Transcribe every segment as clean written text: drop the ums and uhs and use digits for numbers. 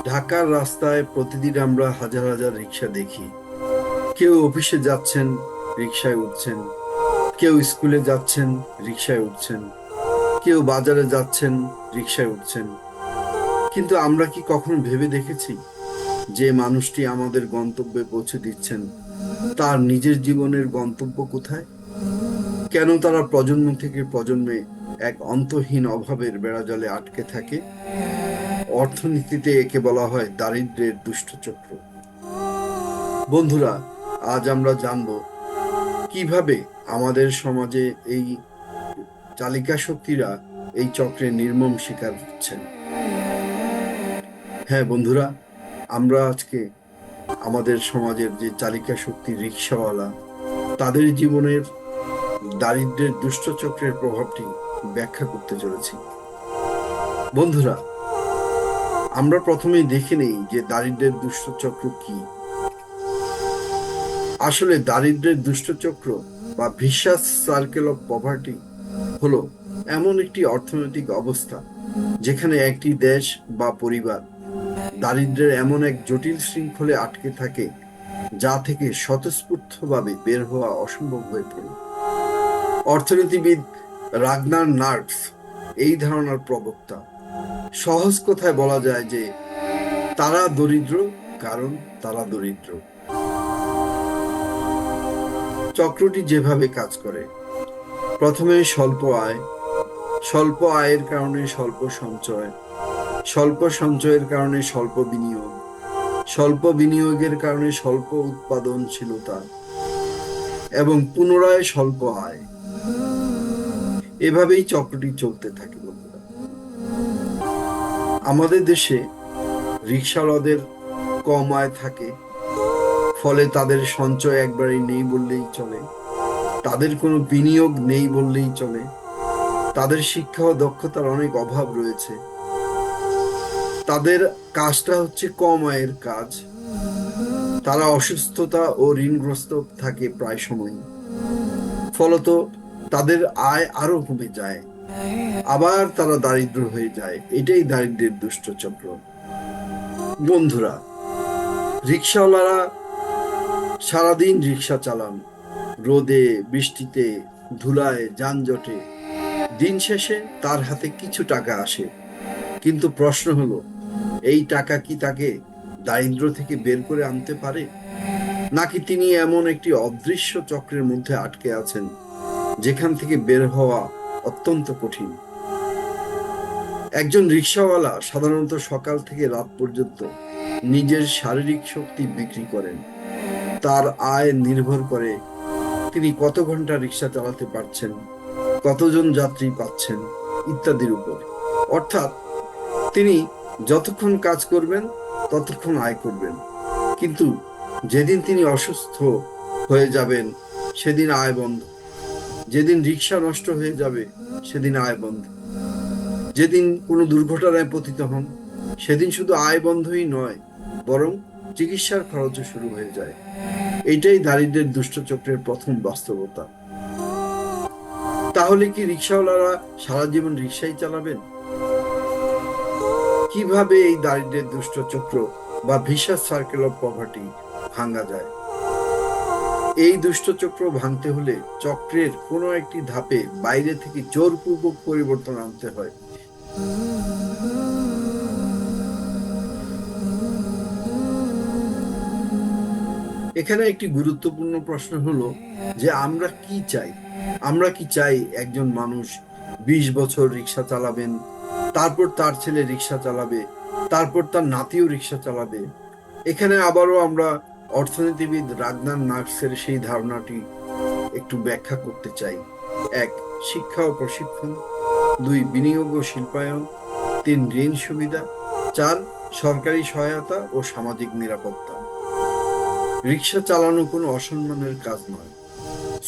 ঢাকার রাস্তায় প্রতিদিন আমরা হাজার হাজার রিক্সা দেখি। কেউ অফিসে যাচ্ছেন, রিক্সায় উঠছেন। কেউ স্কুলে যাচ্ছেন, রিক্সায় উঠছেন। কেউ বাজারে যাচ্ছেন, রিক্সায় উঠছেন। কিন্তু আমরা কি কখনো ভেবে দেখেছি যে মানুষটি আমাদের গন্তব্যে পৌঁছে দিচ্ছেন, তার নিজের জীবনের গন্তব্য কোথায়? কেন তারা প্রজন্ম থেকে প্রজন্মে এক অন্তহীন অভাবের বেড়াজালে আটকে থাকে? অর্থনীতিতে একে বলা হয় দারিদ্র্যের দুষ্ট চক্র। বন্ধুরা, আজ আমরা জানব কিভাবে আমাদের সমাজে এই চালিকা শক্তিরা এই চক্রের নির্মম শিকার হচ্ছেন। হ্যাঁ বন্ধুরা, আমরা আজকে আমাদের সমাজের যে চালিকা শক্তি রিক্সাওয়ালা, তাদের জীবনের দারিদ্র্যের দুষ্ট চক্রের প্রভাবটি ব্যাখ্যা করতে চলেছি। বন্ধুরা, আমরা প্রথমেই দেখে নেই যে দারিদ্র্যের দুষ্ট চক্র কি। আসলে দারিদ্র্যের দুষ্ট চক্র বা ভিশাস সার্কেল অফ পভার্টি হলো এমন একটি অর্থনৈতিক অবস্থা যেখানে একটি দেশ বা পরিবার দারিদ্র্যের এমন এক জটিল শৃঙ্খলে আটকে থাকে যা থেকে স্বতঃস্ফূর্তভাবে বের হওয়া অসম্ভব হয়ে পড়ে। অর্থনীতিবিদ রাগনার নার্স এই ধারণার প্রবক্তা। সহজ কথায় বলা যায় যে তারা দরিদ্র কারণ তারা দরিদ্র। চক্রটি যেভাবে কাজ করে, প্রথমে স্বল্প আয়, স্বল্প আয়ের কারণে স্বল্প সঞ্চয়, স্বল্প সঞ্চয়ের কারণে স্বল্প বিনিয়োগ, স্বল্প বিনিয়োগের কারণে স্বল্প উৎপাদনশীলতা এবং পুনরায় স্বল্প আয়। এভাবেই চক্রটি চলতে থাকে বন্ধুরা। আমাদের দেশে রিকশাওয়ালাদের কম আয় থাকে, ফলে তাদের সঞ্চয় একবারেই নেই বললেই চলে, তাদের কোনো বিনিয়োগ নেই বললেই চলে, তাদের শিক্ষা ও দক্ষতার অনেক অভাব রয়েছে, তাদের কাজটা হচ্ছে কম আয়ের কাজ, তারা অসুস্থতা ও ঋণগ্রস্ত থাকে প্রায় সময়। ফলত তাদের আয় আরো কমে যায়, আবার তারা দারিদ্র হয়ে যায়। এটাই দারিদ্র্যের দুষ্ট চক্র। বন্ধুরা, রিক্সাওয়ালারা সারাদিন রিক্সা চালান, রোদে বৃষ্টিতে ধুলায় যানজটে। দিন শেষে তার হাতে কিছু টাকা আসে, কিন্তু প্রশ্ন হলো, এই টাকা কি তাকে দারিদ্র থেকে বের করে আনতে পারে, নাকি তিনি এমন একটি অদৃশ্য চক্রের মধ্যে আটকে আছেন যেখান থেকে বের হওয়া অত্যন্ত কঠিন? একজন রিক্সাওয়ালা সাধারণত সকাল থেকে রাত পর্যন্ত নিজের শারীরিক শক্তি বিক্রি করেন। তার আয় নির্ভর করে তিনি কত ঘন্টা রিক্সা চালাতে পারছেন, কতজন যাত্রী পাচ্ছেন ইত্যাদির উপর। অর্থাৎ তিনি যতক্ষণ কাজ করবেন ততক্ষণ আয় করবেন, কিন্তু যেদিন তিনি অসুস্থ হয়ে যাবেন সেদিন আয় বন্ধ। যেদিন রিক্সা নষ্ট হয়ে যাবে সেদিন আয় বন্ধ। যেদিন কোনো দুর্ঘটনায় পতিত হন সেদিন শুধু আয় বন্ধই নয়, বরং চিকিৎসার খরচও শুরু হয়ে যায়। এটাই দারিদ্র্যের দুষ্ট চক্রের প্রথম বাস্তবতা। তাহলে কি রিক্সাওয়ালারা সারা জীবন রিক্সাই চালাবেন? কিভাবে এই দারিদ্র্যের দুষ্ট চক্র বা ভিশাস সার্কেল অফ পভার্টি ভাঙা যায়? এই দুষ্ট চক্র ভাঙতে হলে চক্রের কোনো একটি ধাপে বাইরে থেকে জোরপূর্বক পরিবর্তন আনতে হয়। এখানে একটি গুরুত্বপূর্ণ প্রশ্ন হলো যে আমরা কি চাই? আমরা কি চাই একজন মানুষ 20 বছর রিক্সা চালাবেন, তারপর তার ছেলে রিক্সা চালাবে, তারপর তার নাতিও রিক্সা চালাবে? এখানে আবারও আমরা অর্থনীতিবিদ রাগনার নার্সের সেই ধারণাটি একটু ব্যাখ্যা করতে চাই। 1. শিক্ষা ও প্রশিক্ষণ। 2. বিনিয়োগ ও শিল্পায়ন। 3. ঋণ সুবিধা। 4. সরকারি সহায়তা ও সামাজিক নিরাপত্তা। রিক্সা চালানো কোনো অসম্মানের কাজ নয়,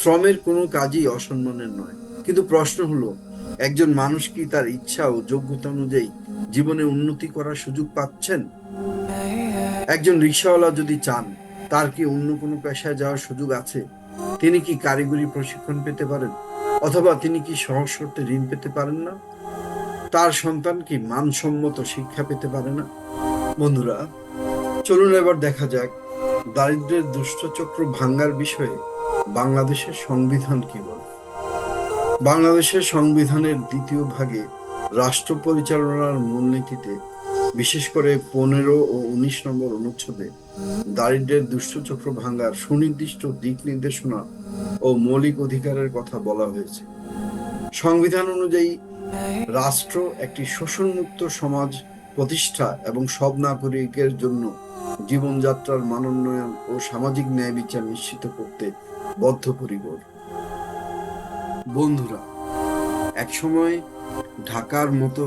শ্রমের কোনো কাজই অসম্মানের নয়। কিন্তু প্রশ্ন হলো, একজন মানুষ কি তার ইচ্ছা ও যোগ্যতা অনুযায়ী জীবনে উন্নতি করার সুযোগ পাচ্ছেন? একজন রিক্সাওয়ালা যদি চান, তার কি অন্য কোনো পেশায় যাওয়ার সুযোগ আছে? তিনি কি কারিগরি প্রশিক্ষণ পেতে পারেন, অথবা তিনি কি সহজ শর্তে ঋণ পেতে পারেন না? তার সন্তান কি মানসম্মত শিক্ষা পেতে পারে না? বন্ধুরা, চলুন এবার দেখা যাক দারিদ্র্যের দুষ্টচক্র ভাঙ্গার বিষয়ে বাংলাদেশের সংবিধান কি বলে। বাংলাদেশের সংবিধানের দ্বিতীয় ভাগে রাষ্ট্র পরিচালনার মূলনীতিতে বিশেষ করে 15 ও 19 নম্বর অনুচ্ছেদে দারিদ্র্যের দুষ্টচক্র ভাঙ্গার সুনির্দিষ্ট দিক নির্দেশনা ও মৌলিক অধিকারের কথা বলা হয়েছে। সংবিধান অনুযায়ী রাষ্ট্র একটি শোষণমুক্ত সমাজ প্রতিষ্ঠা এবং সব নাগরিকের জন্য জীবনযাত্রার মানোন্নয়ন ও সামাজিক ন্যায় বিচার নিশ্চিত করতে বদ্ধপরিকর। বন্ধুরা, একসময় ঢাকার মতো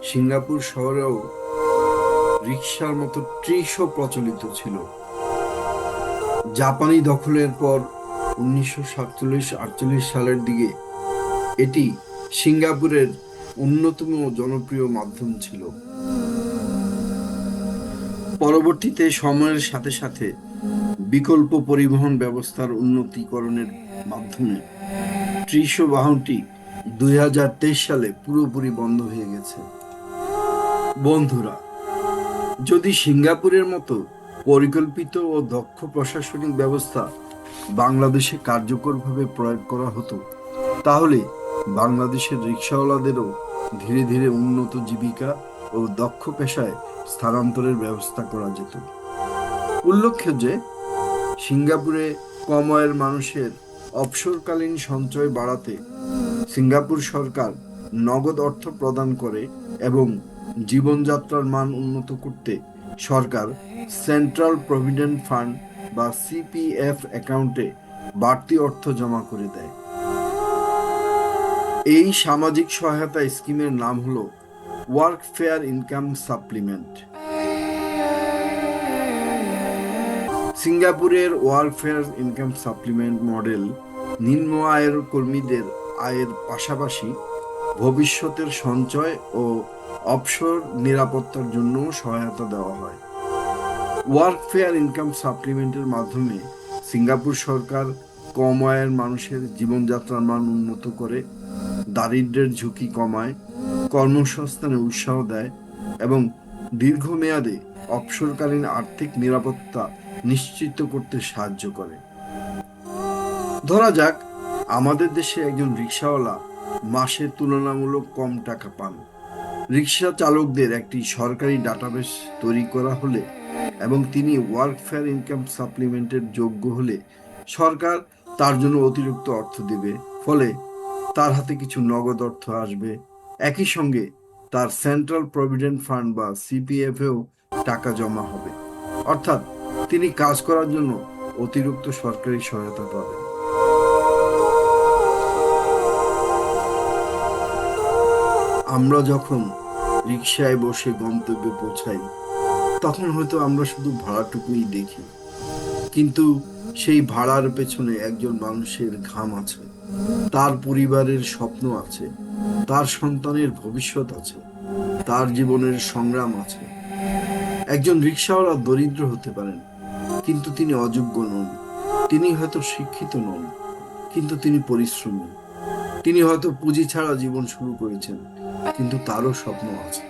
সিঙ্গাপুর শহরেও রিকশার মতো ট্রিশো প্রচলিত ছিল। জাপানি দখলের পর 1947-48 সালের দিকে এটি সিঙ্গাপুরের অন্যতম জনপ্রিয় মাধ্যম ছিল। পরবর্তীতে সময়ের সাথে সাথে বিকল্প পরিবহন ব্যবস্থার উন্নতিকরণের মাধ্যমে ট্রিশো বাহনটি 2023 সালে পুরোপুরি বন্ধ হয়ে গেছে। বন্ধুরা, যদি সিঙ্গাপুরের মতো পরিকল্পিত ও দক্ষ প্রশাসনিক ব্যবস্থা বাংলাদেশে কার্যকরভাবে প্রয়োগ করা হতো, তাহলে বাংলাদেশের রিকশাওয়ালাদেরও ধীরে ধীরে উন্নত জীবিকা ও দক্ষ পেশায় স্থানান্তরের ব্যবস্থা করা যেত। উল্লেখ্য যে সিঙ্গাপুরে কম আয়ের মানুষের অবসরকালীন সঞ্চয় বাড়াতে সিঙ্গাপুর সরকার নগদ অর্থ প্রদান করে এবং জীবনযাত্রার মান উন্নত করতে সরকার সেন্ট্রাল প্রভিডেন্ট ফান্ড বা সিপিএফ অ্যাকাউন্টে বাড়তি অর্থ জমা করে দেয়। এই সামাজিক সহায়তা স্কিমের নাম হলো ওয়ার্কফেয়ার ইনকাম সাপ্লিমেন্ট। সিঙ্গাপুরের ওয়ার্কফেয়ার ইনকাম সাপ্লিমেন্ট মডেল নিম্ন আয়ের কর্মীদের আয়ের পাশাপাশি ভবিষ্যতের সঞ্চয় ও অবসর নিরাপত্তার জন্য সহায়তা দেওয়া হয়। ওয়ার্কফেয়ার ইনকাম সাপ্লিমেন্টের মাধ্যমে সিঙ্গাপুর সরকার কম আয়ের মানুষের জীবনযাত্রার মান উন্নত করে, দারিদ্র্যের ঝুঁকি কমায়, কর্মসংস্থানে উৎসাহ দেয় এবং দীর্ঘমেয়াদে অবসরকালীন আর্থিক নিরাপত্তা নিশ্চিত করতে সাহায্য করে। ধরা যাক আমাদের দেশে একজন রিকশাওয়ালা মাসে তুলনামূলক কম টাকা পান। রিকশা চালকদের একটি সরকারি ডাটাবেস তৈরি করা হলে এবং তিনি ওয়ার্কফেয়ার ইনকাম সাপ্লিমেন্টের যোগ্য হলে সরকার তার জন্য অতিরিক্ত অর্থ দেবে, ফলে তার হাতে কিছু নগদ অর্থ আসবে। একই সঙ্গে তার সেন্ট্রাল প্রভিডেন্ট ফান্ড বা সিপিএফেও টাকা জমা হবে, অর্থাৎ তিনি কাজ করার জন্য অতিরিক্ত সরকারি সহায়তা পাবেন। আমরা যখন রিকশায় বসে গন্তব্যে পৌঁছাই, তখন হয়তো আমরা শুধু ভাড়াটুকুই দেখি, কিন্তু সেই ভাড়ার পেছনে একজন মানুষের ঘাম আছে, তার পরিবারের স্বপ্ন আছে, তার সন্তানের ভবিষ্যৎ আছে, তার জীবনের সংগ্রাম আছে। একজন রিকশাওয়ালা দরিদ্র হতে পারেন, কিন্তু তিনি অযোগ্য নন। তিনি হয়তো শিক্ষিত নন, কিন্তু তিনি পরিশ্রমী। তিনি হয়তো পুঁজি ছাড়া জীবন শুরু করেছেন, কিন্তু তারও স্বপ্ন আছে।